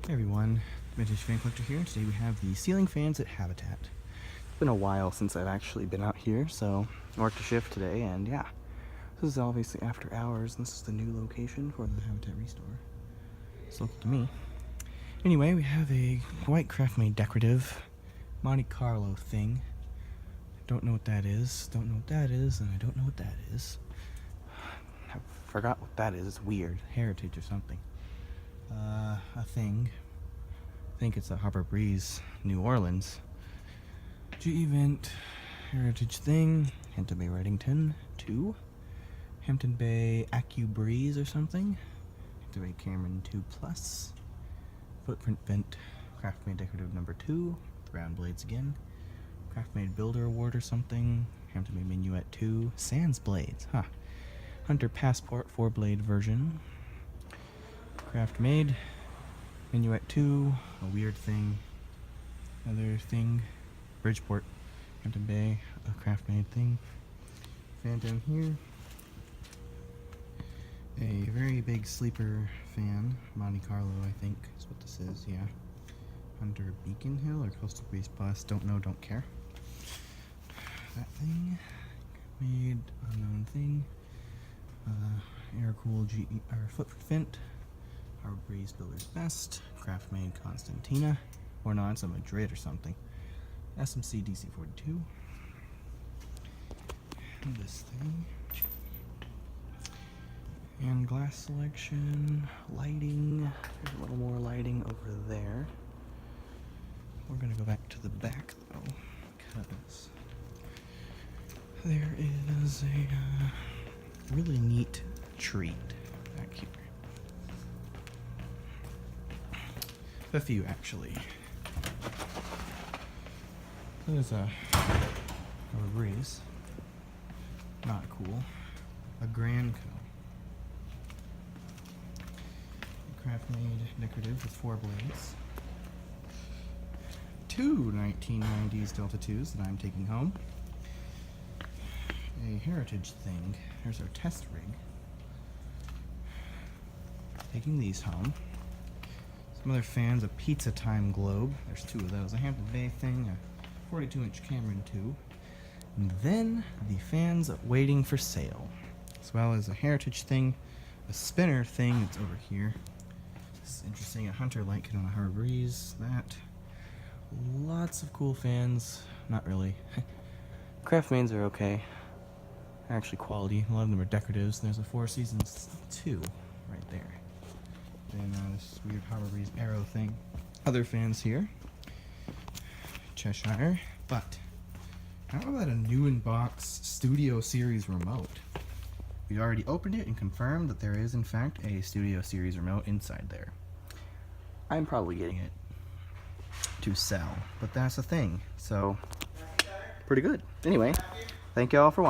Hey everyone, Vintage Fan Collector here. Today we have the ceiling fans at Habitat. It's been a while since I've actually been out here, so I worked a shift today, and yeah. This is obviously after hours, and this is the new location for the Habitat Restore. It's local to me. Anyway, we have a white craft-made decorative Monte Carlo thing. Don't know what that is, don't know what that is, and I don't know what that is. I forgot what that is. It's weird. Heritage or something. A thing. I think it's a Harbor Breeze, New Orleans. G-Event, Heritage thing, Hampton Bay Reddington 2, Hampton Bay AccuBreeze or something, Hampton Bay Cameron 2 Plus, Footprint Vent, Craft Made Decorative number 2, the round blades again, Craft Made Builder Award or something, Hampton Bay Minuet 2, Sans Blades, Hunter Passport 4-blade version, Craft Made, Minuet 2, a weird thing, another thing, Bridgeport, Hampton Bay, a Craft Made thing, fan down here, a very big sleeper fan, Monte Carlo I think is what this is, yeah, under Beacon Hill or Coastal Breeze Plus, don't know, don't care. That thing, made unknown thing, air-cooled Footprint Vent, Harbor Breeze Builder's Best, Craft Made Constantina, or no, it's a Madrid or something, SMC DC42, and this thing, and glass selection, lighting, there's a little more lighting over there. We're gonna go back to the back though, because there is a really neat treat back here. A few actually. There's a Breeze, not cool. A Granco, Craft Made Decorative with 4 blades. 2 1990s Delta 2s that I'm taking home. A Heritage thing. There's our test rig. Taking these home. Some other fans, a Pizza Time Globe. There's 2 of those. A Hampton Bay thing, a 42-inch Cameron 2. And then the fans waiting for sale. As well as a Heritage thing, a spinner thing that's over here. This is interesting, a Hunter light kit on a Harbor Breeze. That. Lots of cool fans. Not really. Craft mains are okay. Actually quality. A lot of them are decoratives. There's a Four Seasons 2 right there. Then this weird Harbor Breeze arrow thing. Other fans here. Cheshire. But how about a new in-box Studio Series remote? We already opened it and confirmed that there is in fact a Studio Series remote inside there. I'm probably getting it to sell, but that's the thing. So pretty good. Anyway, thank you all for watching.